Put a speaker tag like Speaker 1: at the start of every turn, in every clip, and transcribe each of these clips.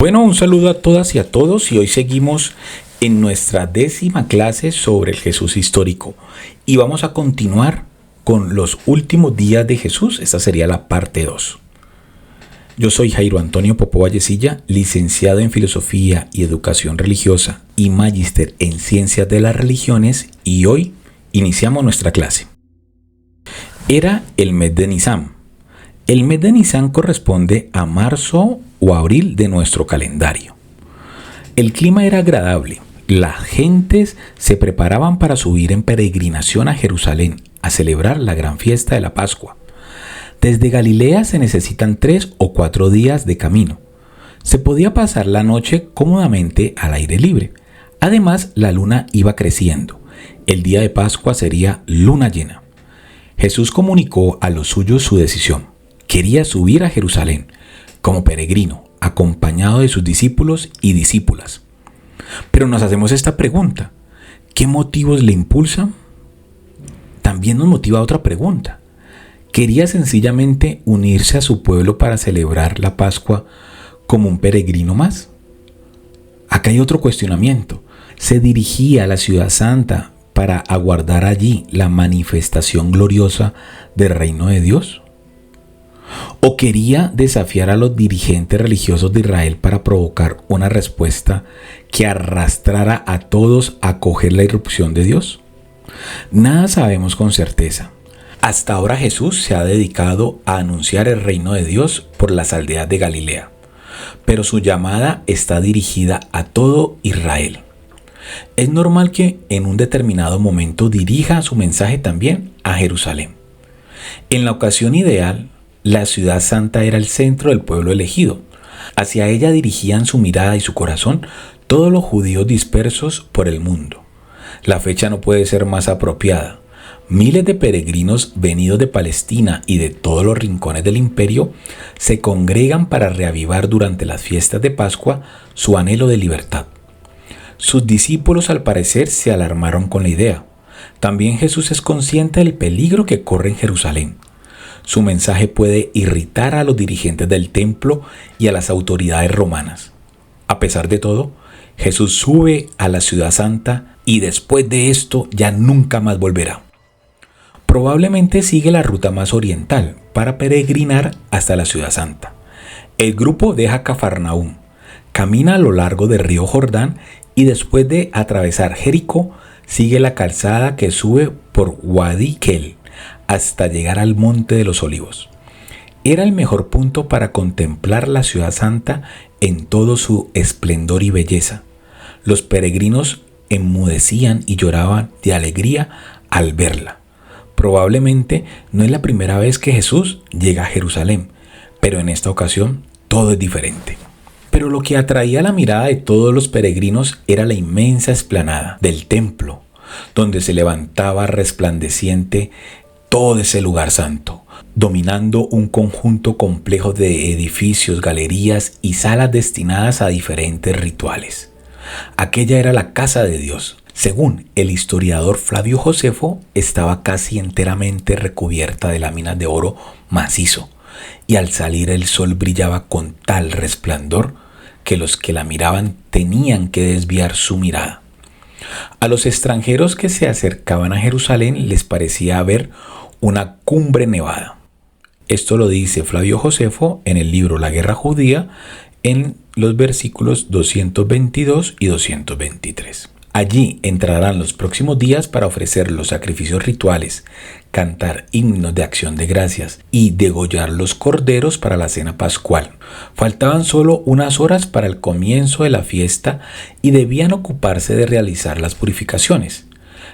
Speaker 1: Bueno, un saludo a todas y a todos y hoy seguimos en nuestra 10ª clase sobre el Jesús histórico y vamos a continuar con los últimos días de Jesús. Esta sería la parte 2. Yo soy Jairo Antonio Popó Vallecilla, licenciado en Filosofía y Educación Religiosa y magíster en Ciencias de las Religiones y hoy iniciamos nuestra clase. Era el mes de Nisán. El mes de Nisán corresponde a marzo o abril de nuestro calendario. El clima era agradable. Las gentes se preparaban para subir en peregrinación a Jerusalén a celebrar la gran fiesta de la Pascua. Desde Galilea se necesitan 3 o 4 días de camino. Se podía pasar la noche cómodamente al aire libre. Además, la luna iba creciendo. El día de Pascua sería luna llena. Jesús comunicó a los suyos su decisión. Quería subir a Jerusalén como peregrino, acompañado de sus discípulos y discípulas. Pero nos hacemos esta pregunta: ¿qué motivos le impulsan? También nos motiva otra pregunta. ¿Quería sencillamente unirse a su pueblo para celebrar la Pascua como un peregrino más? Acá hay otro cuestionamiento. ¿Se dirigía a la ciudad santa para aguardar allí la manifestación gloriosa del reino de Dios? ¿O quería desafiar a los dirigentes religiosos de Israel para provocar una respuesta que arrastrara a todos a acoger la irrupción de Dios? Nada sabemos con certeza. Hasta ahora Jesús se ha dedicado a anunciar el reino de Dios por las aldeas de Galilea, pero su llamada está dirigida a todo Israel. Es normal que en un determinado momento dirija su mensaje también a Jerusalén. En la ocasión ideal, la ciudad santa era el centro del pueblo elegido. Hacia ella dirigían su mirada y su corazón todos los judíos dispersos por el mundo. La fecha no puede ser más apropiada. Miles de peregrinos venidos de Palestina y de todos los rincones del imperio se congregan para reavivar durante las fiestas de Pascua su anhelo de libertad. Sus discípulos al parecer se alarmaron con la idea. También Jesús es consciente del peligro que corre en Jerusalén. Su mensaje puede irritar a los dirigentes del templo y a las autoridades romanas. A pesar de todo, Jesús sube a la ciudad santa y después de esto ya nunca más volverá. Probablemente sigue la ruta más oriental para peregrinar hasta la ciudad santa. El grupo deja Cafarnaúm, camina a lo largo del río Jordán y después de atravesar Jericó, sigue la calzada que sube por Wadi Kel hasta llegar al Monte de los Olivos. Era el mejor punto para contemplar la ciudad santa en todo su esplendor y belleza. Los peregrinos enmudecían y lloraban de alegría al verla. Probablemente no es la primera vez que Jesús llega a Jerusalén, pero en esta ocasión todo es diferente. Pero lo que atraía la mirada de todos los peregrinos era la inmensa explanada del templo, donde se levantaba resplandeciente todo ese lugar santo, dominando un conjunto complejo de edificios, galerías y salas destinadas a diferentes rituales. Aquella era la casa de Dios. Según el historiador Flavio Josefo, estaba casi enteramente recubierta de láminas de oro macizo, y al salir el sol brillaba con tal resplandor que los que la miraban tenían que desviar su mirada. A los extranjeros que se acercaban a Jerusalén les parecía ver una cumbre nevada. Esto lo dice Flavio Josefo en el libro La Guerra Judía, en los versículos 222 y 223. Allí entrarán los próximos días para ofrecer los sacrificios rituales, cantar himnos de acción de gracias y degollar los corderos para la cena pascual. Faltaban solo unas horas para el comienzo de la fiesta y debían ocuparse de realizar las purificaciones.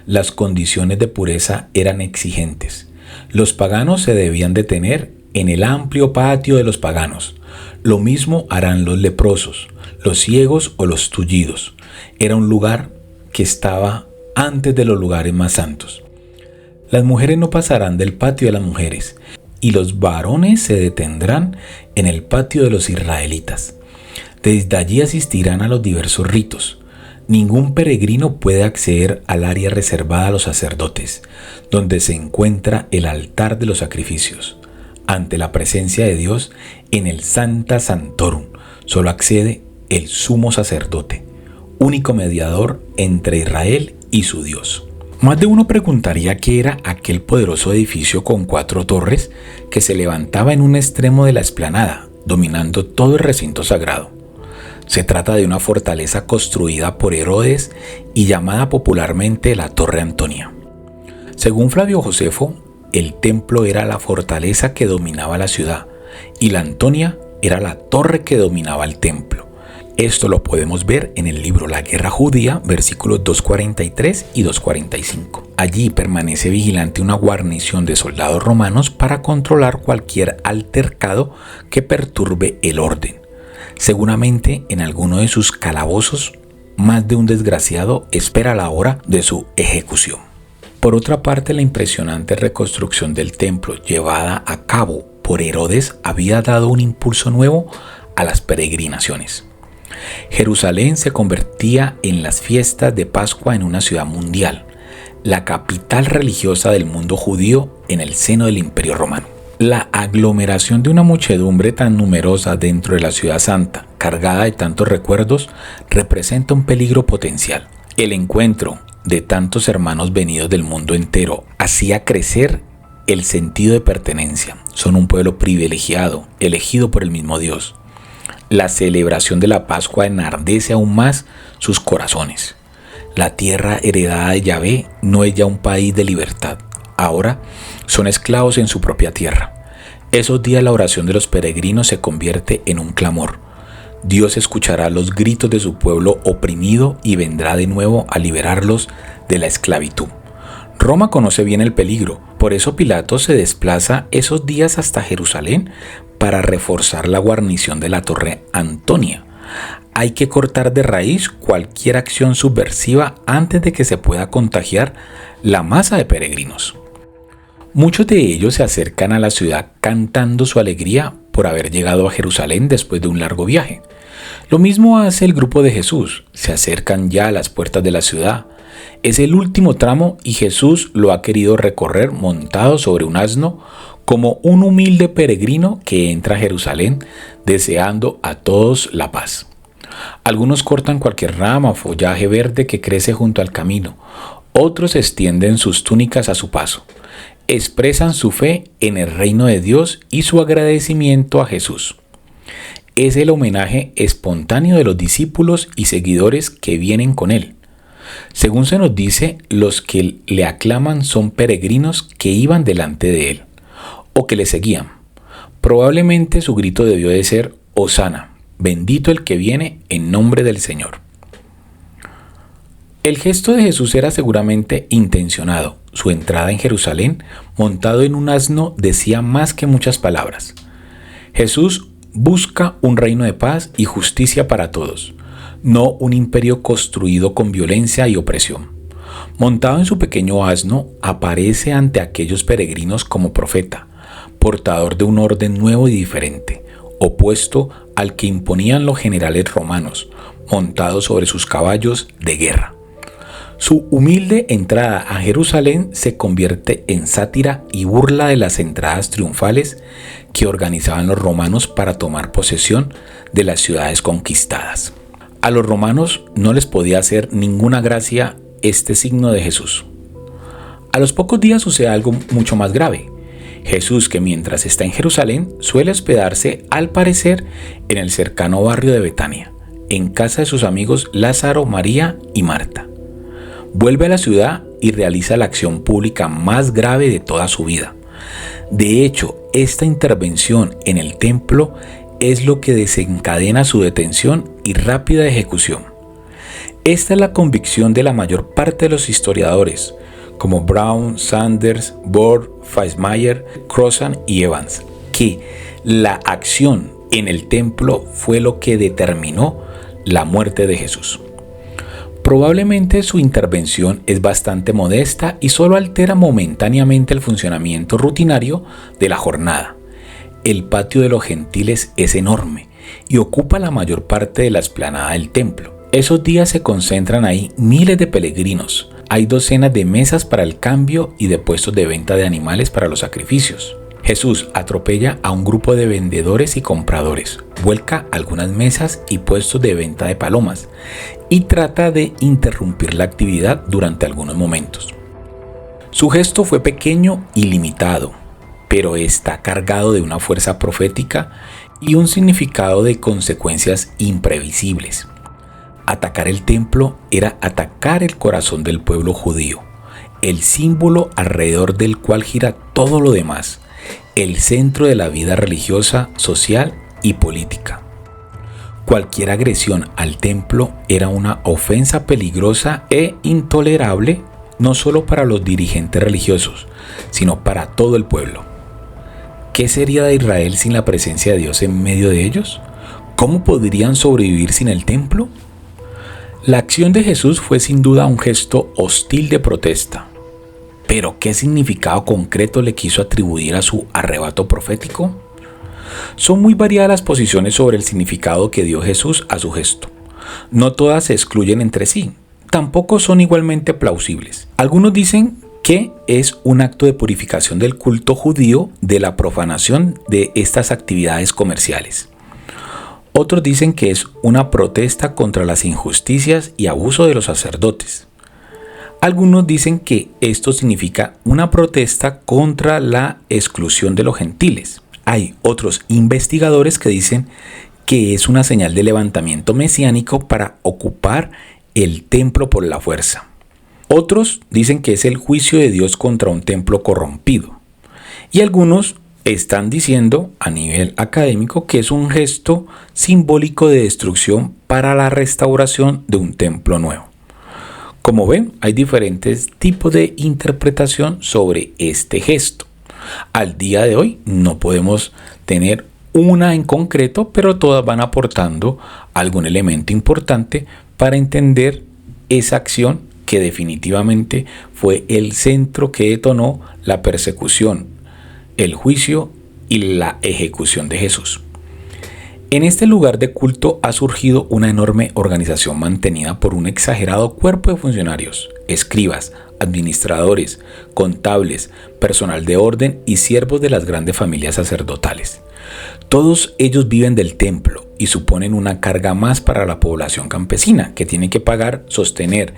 Speaker 1: Las condiciones de pureza eran exigentes. Los paganos se debían detener en el amplio patio de los paganos. Lo mismo harán los leprosos, los ciegos o los tullidos. Era un lugar que estaba antes de los lugares más santos. Las mujeres no pasarán del patio de las mujeres, y los varones se detendrán en el patio de los israelitas. Desde allí asistirán a los diversos ritos. Ningún peregrino puede acceder al área reservada a los sacerdotes, donde se encuentra el altar de los sacrificios. Ante la presencia de Dios, en el Sancta Sanctorum, solo accede el sumo sacerdote, único mediador entre Israel y su Dios. Más de uno preguntaría qué era aquel poderoso edificio con 4 torres que se levantaba en un extremo de la explanada, dominando todo el recinto sagrado. Se trata de una fortaleza construida por Herodes y llamada popularmente la Torre Antonia. Según Flavio Josefo, el templo era la fortaleza que dominaba la ciudad y la Antonia era la torre que dominaba el templo. Esto lo podemos ver en el libro La Guerra Judía, versículos 243 y 245. Allí permanece vigilante una guarnición de soldados romanos para controlar cualquier altercado que perturbe el orden. Seguramente en alguno de sus calabozos, más de un desgraciado espera la hora de su ejecución. Por otra parte, la impresionante reconstrucción del templo llevada a cabo por Herodes había dado un impulso nuevo a las peregrinaciones. Jerusalén se convertía en las fiestas de Pascua en una ciudad mundial, la capital religiosa del mundo judío en el seno del Imperio Romano. La aglomeración de una muchedumbre tan numerosa dentro de la ciudad santa, cargada de tantos recuerdos, representa un peligro potencial. El encuentro de tantos hermanos venidos del mundo entero hacía crecer el sentido de pertenencia. Son un pueblo privilegiado, elegido por el mismo Dios. La celebración de la Pascua enardece aún más sus corazones. La tierra heredada de Yahvé no es ya un país de libertad. Ahora son esclavos en su propia tierra. Esos días la oración de los peregrinos se convierte en un clamor. Dios escuchará los gritos de su pueblo oprimido y vendrá de nuevo a liberarlos de la esclavitud. Roma conoce bien el peligro, por eso Pilato se desplaza esos días hasta Jerusalén para reforzar la guarnición de la Torre Antonia. Hay que cortar de raíz cualquier acción subversiva antes de que se pueda contagiar la masa de peregrinos. Muchos de ellos se acercan a la ciudad cantando su alegría por haber llegado a Jerusalén después de un largo viaje. Lo mismo hace el grupo de Jesús, se acercan ya a las puertas de la ciudad. Es el último tramo y Jesús lo ha querido recorrer montado sobre un asno como un humilde peregrino que entra a Jerusalén deseando a todos la paz. Algunos cortan cualquier rama o follaje verde que crece junto al camino, otros extienden sus túnicas a su paso. Expresan su fe en el reino de Dios y su agradecimiento a Jesús. Es el homenaje espontáneo de los discípulos y seguidores que vienen con él. Según se nos dice, los que le aclaman son peregrinos que iban delante de él o que le seguían. Probablemente su grito debió de ser: Hosana, bendito el que viene en nombre del Señor. El gesto de Jesús era seguramente intencionado. Su entrada en Jerusalén, montado en un asno, decía más que muchas palabras. Jesús busca un reino de paz y justicia para todos, no un imperio construido con violencia y opresión. Montado en su pequeño asno, aparece ante aquellos peregrinos como profeta, portador de un orden nuevo y diferente, opuesto al que imponían los generales romanos, montados sobre sus caballos de guerra. Su humilde entrada a Jerusalén se convierte en sátira y burla de las entradas triunfales que organizaban los romanos para tomar posesión de las ciudades conquistadas. A los romanos no les podía hacer ninguna gracia este signo de Jesús. A los pocos días sucede algo mucho más grave. Jesús, que mientras está en Jerusalén, suele hospedarse, al parecer, en el cercano barrio de Betania, en casa de sus amigos Lázaro, María y Marta. Vuelve a la ciudad y realiza la acción pública más grave de toda su vida. De hecho, esta intervención en el templo es lo que desencadena su detención y rápida ejecución. Esta es la convicción de la mayor parte de los historiadores, como Brown, Sanders, Bohr, Feismayer, Crossan y Evans, que la acción en el templo fue lo que determinó la muerte de Jesús. Probablemente su intervención es bastante modesta y solo altera momentáneamente el funcionamiento rutinario de la jornada. El patio de los gentiles es enorme y ocupa la mayor parte de la explanada del templo. Esos días se concentran ahí miles de peregrinos. Hay docenas de mesas para el cambio y de puestos de venta de animales para los sacrificios. Jesús atropella a un grupo de vendedores y compradores, vuelca algunas mesas y puestos de venta de palomas y trata de interrumpir la actividad durante algunos momentos. Su gesto fue pequeño y limitado, pero está cargado de una fuerza profética y un significado de consecuencias imprevisibles. Atacar el templo era atacar el corazón del pueblo judío, el símbolo alrededor del cual gira todo lo demás, el centro de la vida religiosa, social y política. Cualquier agresión al templo era una ofensa peligrosa e intolerable, no solo para los dirigentes religiosos, sino para todo el pueblo. ¿Qué sería de Israel sin la presencia de Dios en medio de ellos? ¿Cómo podrían sobrevivir sin el templo? La acción de Jesús fue sin duda un gesto hostil de protesta. ¿Pero qué significado concreto le quiso atribuir a su arrebato profético? Son muy variadas las posiciones sobre el significado que dio Jesús a su gesto. No todas se excluyen entre sí, tampoco son igualmente plausibles. Algunos dicen que es un acto de purificación del culto judío de la profanación de estas actividades comerciales. Otros dicen que es una protesta contra las injusticias y abuso de los sacerdotes. Algunos dicen que esto significa una protesta contra la exclusión de los gentiles. Hay otros investigadores que dicen que es una señal de levantamiento mesiánico para ocupar el templo por la fuerza. Otros dicen que es el juicio de Dios contra un templo corrompido. Y algunos están diciendo a nivel académico que es un gesto simbólico de destrucción para la restauración de un templo nuevo. Como ven, hay diferentes tipos de interpretación sobre este gesto. Al día de hoy no podemos tener una en concreto, pero todas van aportando algún elemento importante para entender esa acción que definitivamente fue el centro que detonó la persecución, el juicio y la ejecución de Jesús. En este lugar de culto ha surgido una enorme organización mantenida por un exagerado cuerpo de funcionarios, escribas, administradores, contables, personal de orden y siervos de las grandes familias sacerdotales. Todos ellos viven del templo y suponen una carga más para la población campesina que tiene que pagar, sostener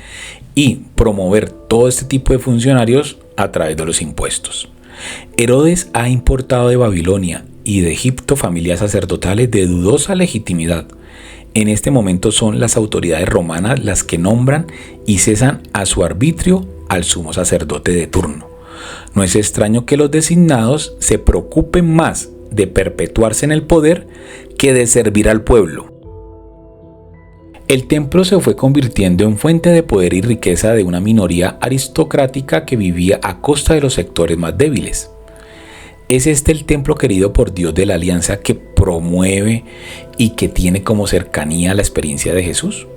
Speaker 1: y promover todo este tipo de funcionarios a través de los impuestos. Herodes ha importado de Babilonia y de Egipto familias sacerdotales de dudosa legitimidad. En este momento son las autoridades romanas las que nombran y cesan a su arbitrio al sumo sacerdote de turno. No es extraño que los designados se preocupen más de perpetuarse en el poder que de servir al pueblo. El templo se fue convirtiendo en fuente de poder y riqueza de una minoría aristocrática que vivía a costa de los sectores más débiles. ¿Es este el templo querido por Dios de la alianza que promueve y que tiene como cercanía la experiencia de Jesús?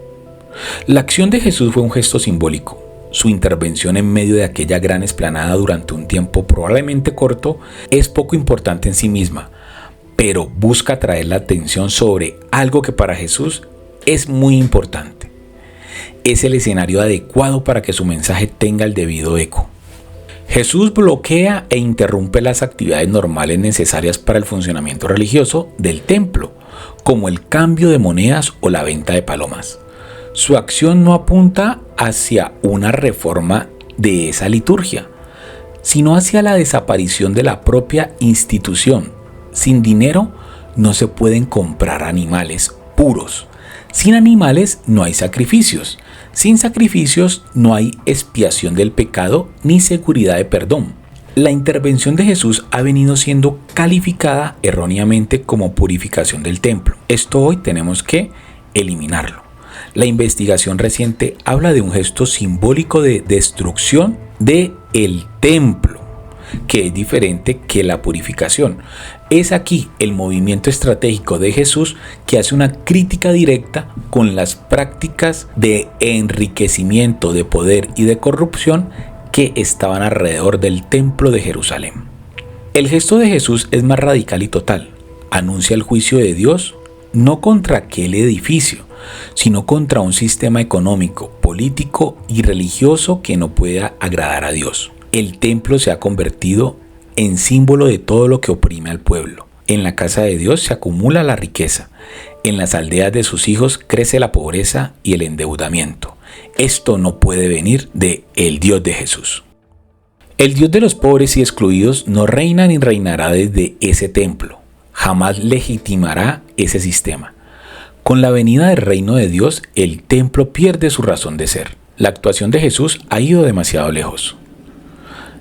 Speaker 1: La acción de Jesús fue un gesto simbólico. Su intervención en medio de aquella gran explanada durante un tiempo probablemente corto es poco importante en sí misma, pero busca atraer la atención sobre algo que para Jesús es muy importante. Es el escenario adecuado para que su mensaje tenga el debido eco. Jesús bloquea e interrumpe las actividades normales necesarias para el funcionamiento religioso del templo, como el cambio de monedas o la venta de palomas. Su acción no apunta hacia una reforma de esa liturgia, sino hacia la desaparición de la propia institución. Sin dinero no se pueden comprar animales puros. Sin animales no hay sacrificios. Sin sacrificios no hay expiación del pecado ni seguridad de perdón. La intervención de Jesús ha venido siendo calificada erróneamente como purificación del templo. Esto hoy tenemos que eliminarlo. La investigación reciente habla de un gesto simbólico de destrucción del templo, que es diferente que la purificación. Es aquí el movimiento estratégico de Jesús que hace una crítica directa con las prácticas de enriquecimiento, de poder y de corrupción que estaban alrededor del templo de Jerusalén. El gesto de Jesús es más radical y total. Anuncia el juicio de Dios no contra aquel edificio, sino contra un sistema económico, político y religioso que no pueda agradar a Dios. El templo se ha convertido en símbolo de todo lo que oprime al pueblo. En la casa de Dios se acumula la riqueza. En las aldeas de sus hijos crece la pobreza y el endeudamiento. Esto no puede venir de el Dios de Jesús. El Dios de los pobres y excluidos no reina ni reinará desde ese templo. Jamás legitimará ese sistema. Con la venida del reino de Dios, el templo pierde su razón de ser. La actuación de Jesús ha ido demasiado lejos.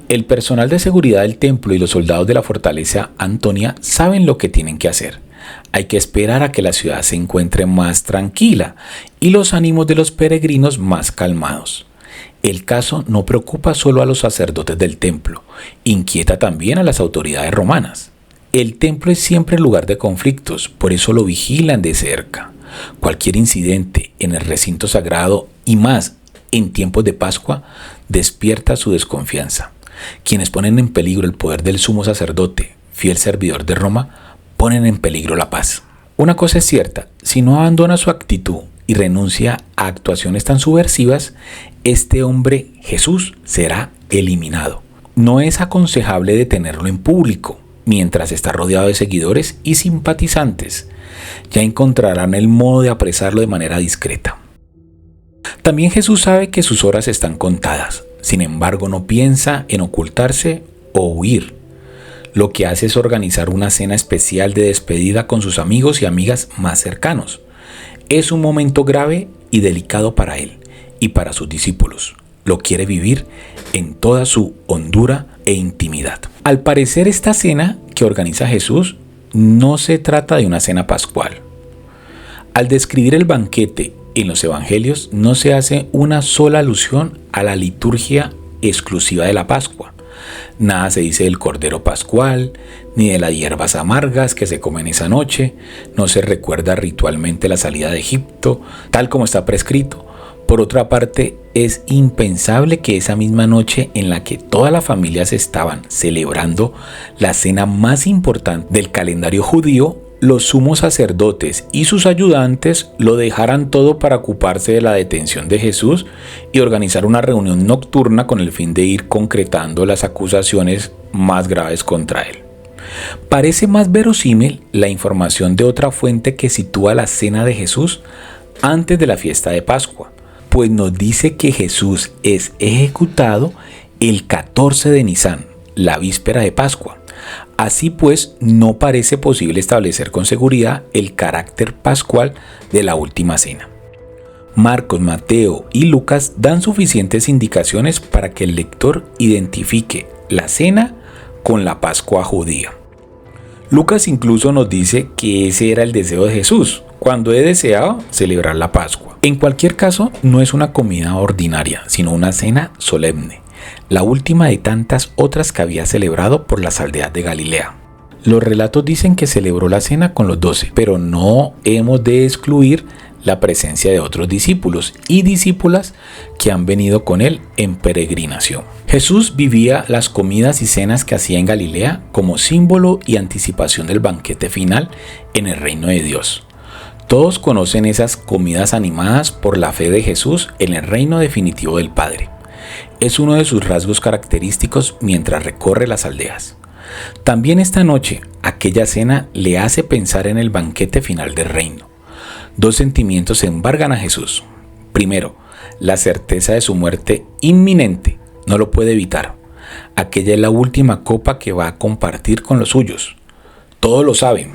Speaker 1: El personal de seguridad del templo y los soldados de la fortaleza Antonia saben lo que tienen que hacer. Hay que esperar a que la ciudad se encuentre más tranquila y los ánimos de los peregrinos más calmados. El caso no preocupa solo a los sacerdotes del templo, inquieta también a las autoridades romanas. El templo es siempre lugar de conflictos, por eso lo vigilan de cerca. Cualquier incidente en el recinto sagrado y más en tiempos de Pascua despierta su desconfianza. Quienes ponen en peligro el poder del sumo sacerdote, fiel servidor de Roma, ponen en peligro la paz. Una cosa es cierta, si no abandona su actitud y renuncia a actuaciones tan subversivas, este hombre, Jesús, será eliminado. No es aconsejable detenerlo en público, mientras está rodeado de seguidores y simpatizantes. Ya encontrarán el modo de apresarlo de manera discreta. También Jesús sabe que sus horas están contadas. Sin embargo, no piensa en ocultarse o huir. Lo que hace es organizar una cena especial de despedida con sus amigos y amigas más cercanos. Es un momento grave y delicado para él y para sus discípulos. Lo quiere vivir en toda su hondura e intimidad. Al parecer, esta cena que organiza Jesús no se trata de una cena pascual. Al describir el banquete en los evangelios, no se hace una sola alusión a la liturgia exclusiva de la Pascua. Nada se dice del cordero pascual, ni de las hierbas amargas que se comen esa noche. No se recuerda ritualmente la salida de Egipto, tal como está prescrito. Por otra parte, es impensable que esa misma noche en la que todas las familias estaban celebrando la cena más importante del calendario judío, los sumos sacerdotes y sus ayudantes lo dejaran todo para ocuparse de la detención de Jesús y organizar una reunión nocturna con el fin de ir concretando las acusaciones más graves contra él. Parece más verosímil la información de otra fuente que sitúa la cena de Jesús antes de la fiesta de Pascua, pues nos dice que Jesús es ejecutado el 14 de Nisán, la víspera de Pascua. Así pues, no parece posible establecer con seguridad el carácter pascual de la última cena. Marcos, Mateo y Lucas dan suficientes indicaciones para que el lector identifique la cena con la Pascua judía. Lucas incluso nos dice que ese era el deseo de Jesús, cuando he deseado celebrar la Pascua. En cualquier caso, no es una comida ordinaria, sino una cena solemne, la última de tantas otras que había celebrado por las aldeas de Galilea. Los relatos dicen que celebró la cena con los 12, pero no hemos de excluir la presencia de otros discípulos y discípulas que han venido con él en peregrinación. Jesús vivía las comidas y cenas que hacía en Galilea como símbolo y anticipación del banquete final en el reino de Dios. Todos conocen esas comidas animadas por la fe de Jesús en el reino definitivo del Padre. Es uno de sus rasgos característicos mientras recorre las aldeas. También esta noche, aquella cena le hace pensar en el banquete final del reino. Dos sentimientos embargan a Jesús. Primero, la certeza de su muerte inminente, no lo puede evitar. Aquella es la última copa que va a compartir con los suyos. Todos lo saben.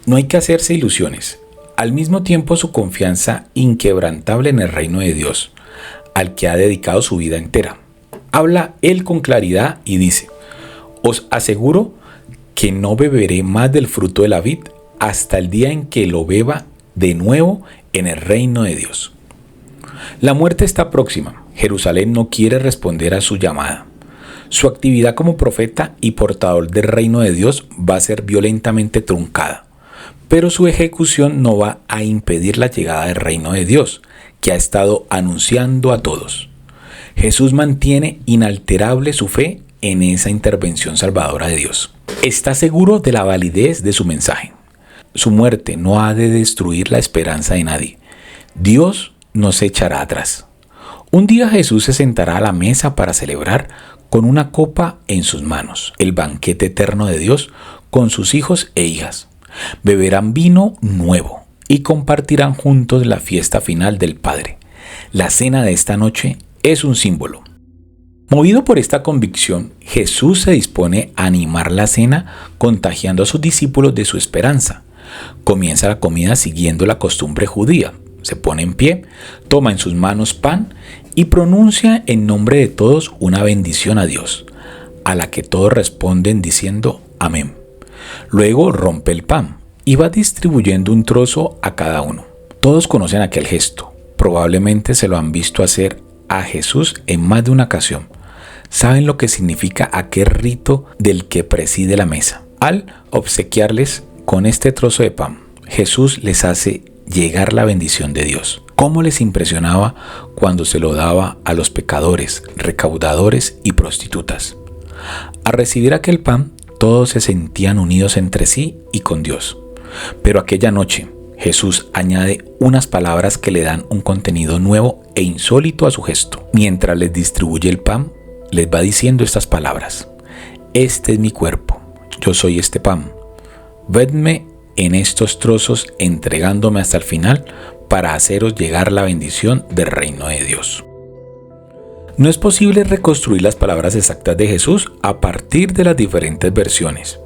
Speaker 1: No hay que hacerse ilusiones. Al mismo tiempo, su confianza inquebrantable en el reino de Dios, al que ha dedicado su vida entera. Habla él con claridad y dice: os aseguro que no beberé más del fruto de la vid hasta el día en que lo beba de nuevo en el reino de Dios. La muerte está próxima. Jerusalén no quiere responder a su llamada. Su actividad como profeta y portador del reino de Dios va a ser violentamente truncada. Pero su ejecución no va a impedir la llegada del reino de Dios, que ha estado anunciando a todos. Jesús mantiene inalterable su fe en esa intervención salvadora de Dios. Está seguro de la validez de su mensaje. Su muerte no ha de destruir la esperanza de nadie. Dios no se echará atrás. Un día Jesús se sentará a la mesa para celebrar con una copa en sus manos, el banquete eterno de Dios con sus hijos e hijas. Beberán vino nuevo y compartirán juntos la fiesta final del Padre. La cena de esta noche es un símbolo. Movido por esta convicción, Jesús se dispone a animar la cena contagiando a sus discípulos de su esperanza. Comienza la comida siguiendo la costumbre judía. Se pone en pie, toma en sus manos pan y pronuncia en nombre de todos una bendición a Dios, a la que todos responden diciendo amén. Luego rompe el pan y va distribuyendo un trozo a cada uno. Todos conocen aquel gesto. Probablemente se lo han visto hacer a Jesús en más de una ocasión. Saben lo que significa aquel rito del que preside la mesa. Al obsequiarles con este trozo de pan, Jesús les hace llegar la bendición de Dios. ¿Cómo les impresionaba cuando se lo daba a los pecadores, recaudadores y prostitutas? Al recibir aquel pan, todos se sentían unidos entre sí y con Dios. Pero aquella noche, Jesús añade unas palabras que le dan un contenido nuevo e insólito a su gesto. Mientras les distribuye el pan, les va diciendo estas palabras: este es mi cuerpo, yo soy este pan. Vedme en estos trozos entregándome hasta el final para haceros llegar la bendición del reino de Dios. No es posible reconstruir las palabras exactas de Jesús a partir de las diferentes versiones.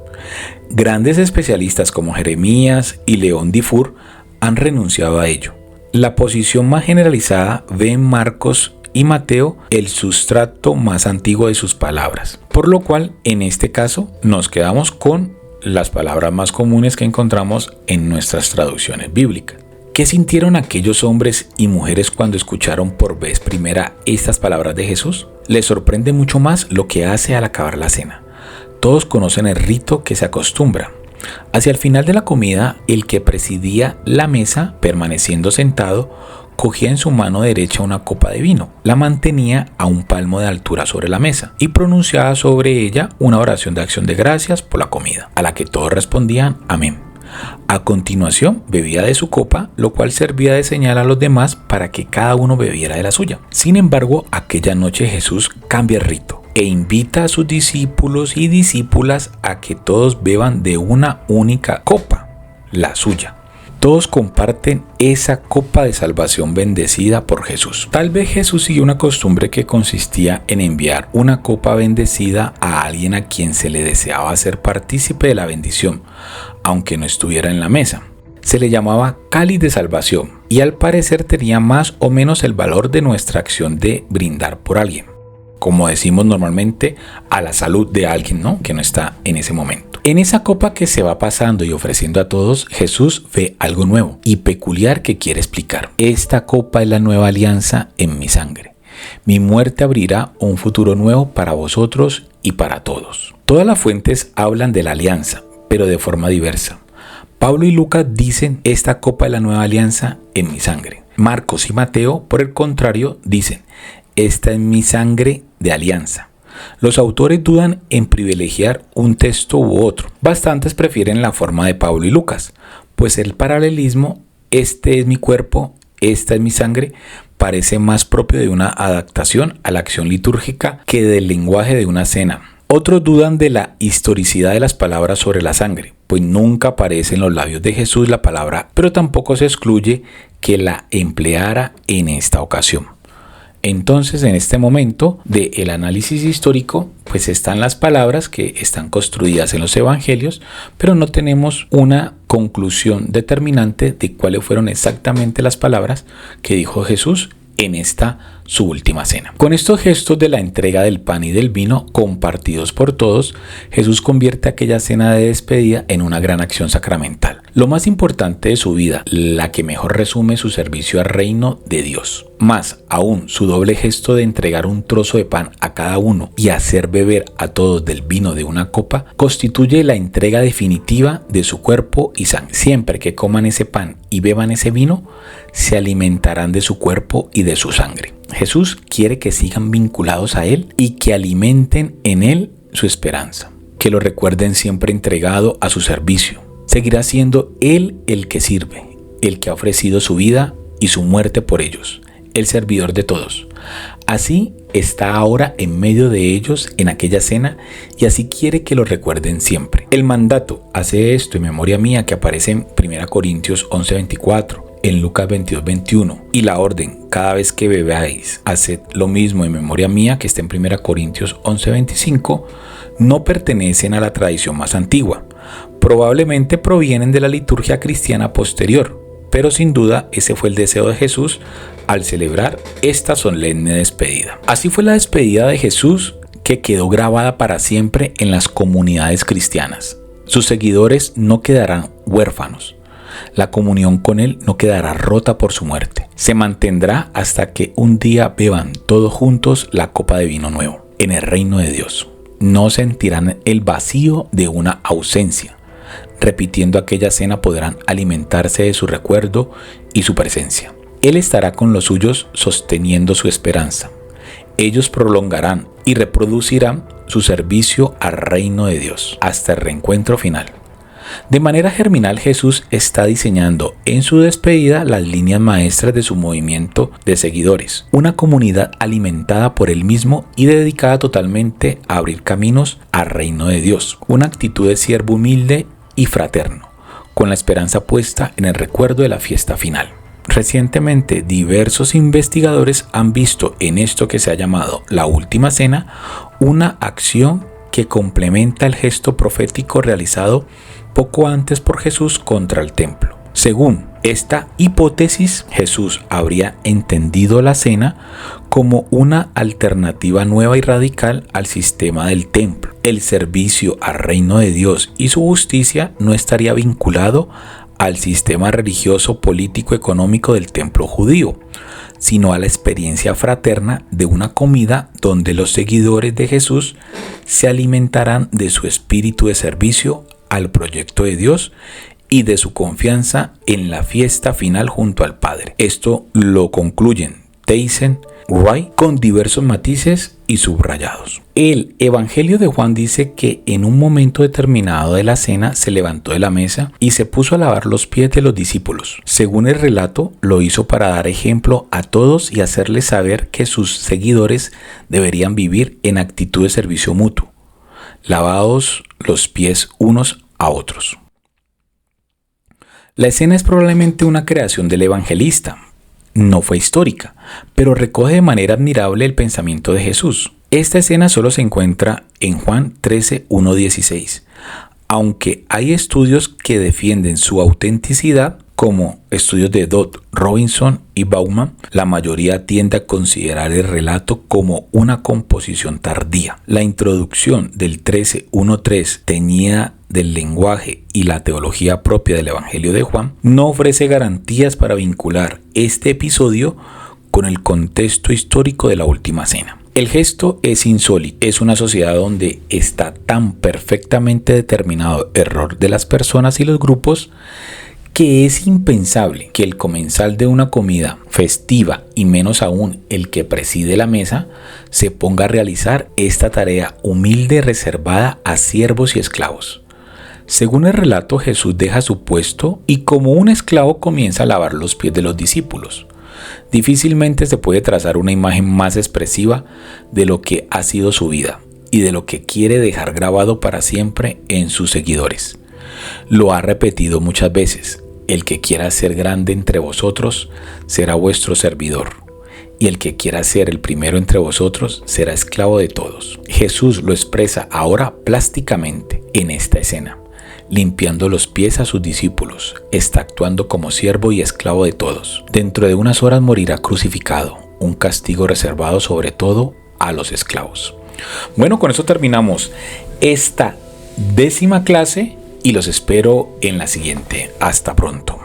Speaker 1: Grandes especialistas como Jeremías y León Dufour han renunciado a ello. La posición más generalizada ve en Marcos y Mateo el sustrato más antiguo de sus palabras, por lo cual en este caso nos quedamos con las palabras más comunes que encontramos en nuestras traducciones bíblicas. ¿Qué sintieron aquellos hombres y mujeres cuando escucharon por vez primera estas palabras de Jesús? Les sorprende mucho más lo que hace al acabar la cena. Todos conocen el rito que se acostumbra. Hacia el final de la comida, el que presidía la mesa, permaneciendo sentado, cogía en su mano derecha una copa de vino, la mantenía a un palmo de altura sobre la mesa y pronunciaba sobre ella una oración de acción de gracias por la comida, a la que todos respondían amén. A continuación bebía de su copa, lo cual servía de señal a los demás para que cada uno bebiera de la suya. Sin embargo, aquella noche Jesús cambia el rito e invita a sus discípulos y discípulas a que todos beban de una única copa, la suya. Todos comparten esa copa de salvación bendecida por Jesús. Tal vez Jesús siguió una costumbre que consistía en enviar una copa bendecida a alguien a quien se le deseaba hacer partícipe de la bendición, aunque no estuviera en la mesa. Se le llamaba cáliz de salvación y al parecer tenía más o menos el valor de nuestra acción de brindar por alguien, como decimos normalmente, a la salud de alguien, ¿no?, que no está en ese momento. En esa copa que se va pasando y ofreciendo a todos, Jesús ve algo nuevo y peculiar que quiere explicar. Esta copa es la nueva alianza en mi sangre. Mi muerte abrirá un futuro nuevo para vosotros y para todos. Todas las fuentes hablan de la alianza, pero de forma diversa. Pablo y Lucas dicen: esta copa es la nueva alianza en mi sangre. Marcos y Mateo, por el contrario, dicen: esta es mi sangre de alianza. Los autores dudan en privilegiar un texto u otro. Bastantes prefieren la forma de Pablo y Lucas, pues el paralelismo, este es mi cuerpo, esta es mi sangre, parece más propio de una adaptación a la acción litúrgica que del lenguaje de una cena. Otros dudan de la historicidad de las palabras sobre la sangre, pues nunca aparece en los labios de Jesús la palabra, pero tampoco se excluye que la empleara en esta ocasión. Entonces, en este momento del análisis histórico, pues están las palabras que están construidas en los evangelios, pero no tenemos una conclusión determinante de cuáles fueron exactamente las palabras que dijo Jesús en esta su última cena. Con estos gestos de la entrega del pan y del vino compartidos por todos, Jesús convierte aquella cena de despedida en una gran acción sacramental, lo más importante de su vida, la que mejor resume su servicio al reino de Dios. Más aún, su doble gesto de entregar un trozo de pan a cada uno y hacer beber a todos del vino de una copa constituye la entrega definitiva de su cuerpo y sangre. Siempre que coman ese pan y beban ese vino, se alimentarán de su cuerpo y de su sangre. Jesús quiere que sigan vinculados a Él y que alimenten en Él su esperanza, que lo recuerden siempre entregado a su servicio. Seguirá siendo Él el que sirve, el que ha ofrecido su vida y su muerte por ellos, el servidor de todos. Así está ahora en medio de ellos en aquella cena y así quiere que lo recuerden siempre. El mandato, hace esto en memoria mía, que aparece en 1 Corintios 11:24, en Lucas 22:21, y la orden, cada vez que bebáis, haced lo mismo en memoria mía, que está en 1 Corintios 11:25, no pertenecen a la tradición más antigua. Probablemente provienen de la liturgia cristiana posterior, pero sin duda ese fue el deseo de Jesús al celebrar esta solemne despedida. Así fue la despedida de Jesús, que quedó grabada para siempre en las comunidades cristianas. Sus seguidores no quedarán huérfanos. La comunión con Él no quedará rota por su muerte. Se mantendrá hasta que un día beban todos juntos la copa de vino nuevo en el reino de Dios. No sentirán el vacío de una ausencia. Repitiendo aquella cena podrán alimentarse de su recuerdo y su presencia. Él estará con los suyos sosteniendo su esperanza. Ellos prolongarán y reproducirán su servicio al reino de Dios hasta el reencuentro final. De manera germinal, Jesús está diseñando en su despedida las líneas maestras de su movimiento de seguidores, una comunidad alimentada por Él mismo y dedicada totalmente a abrir caminos al reino de Dios, una actitud de siervo humilde y fraterno, con la esperanza puesta en el recuerdo de la fiesta final. Recientemente, diversos investigadores han visto en esto que se ha llamado la Última Cena una acción que complementa el gesto profético realizado poco antes por Jesús contra el templo. Según esta hipótesis, Jesús habría entendido la cena como una alternativa nueva y radical al sistema del templo. El servicio al reino de Dios y su justicia no estaría vinculado al sistema religioso, político, económico del templo judío, sino a la experiencia fraterna de una comida donde los seguidores de Jesús se alimentarán de su espíritu de servicio al proyecto de Dios y de su confianza en la fiesta final junto al Padre. Esto lo concluyen Tyson, Wright, con diversos matices y subrayados. El Evangelio de Juan dice que en un momento determinado de la cena se levantó de la mesa y se puso a lavar los pies de los discípulos. Según el relato, lo hizo para dar ejemplo a todos y hacerles saber que sus seguidores deberían vivir en actitud de servicio mutuo, lavados los pies unos a otros. La escena es probablemente una creación del evangelista. No fue histórica, pero recoge de manera admirable el pensamiento de Jesús. Esta escena solo se encuentra en Juan 13:1-16. Aunque hay estudios que defienden su autenticidad, como estudios de Dodd, Robinson y Bauman, la mayoría tiende a considerar el relato como una composición tardía. La introducción del 13:1-3, teñida del lenguaje y la teología propia del Evangelio de Juan, no ofrece garantías para vincular este episodio con el contexto histórico de la Última Cena. El gesto es insólito. Es una sociedad donde está tan perfectamente determinado el error de las personas y los grupos que es impensable que el comensal de una comida festiva, y menos aún el que preside la mesa, se ponga a realizar esta tarea humilde reservada a siervos y esclavos. Según el relato, Jesús deja su puesto y como un esclavo comienza a lavar los pies de los discípulos. Difícilmente se puede trazar una imagen más expresiva de lo que ha sido su vida y de lo que quiere dejar grabado para siempre en sus seguidores. Lo ha repetido muchas veces: el que quiera ser grande entre vosotros será vuestro servidor, y el que quiera ser el primero entre vosotros será esclavo de todos. Jesús lo expresa ahora plásticamente en esta escena, limpiando los pies a sus discípulos. Está actuando como siervo y esclavo de todos. Dentro de unas horas morirá crucificado, un castigo reservado sobre todo a los esclavos. Bueno, con eso terminamos esta 10ª clase y los espero en la siguiente. Hasta pronto.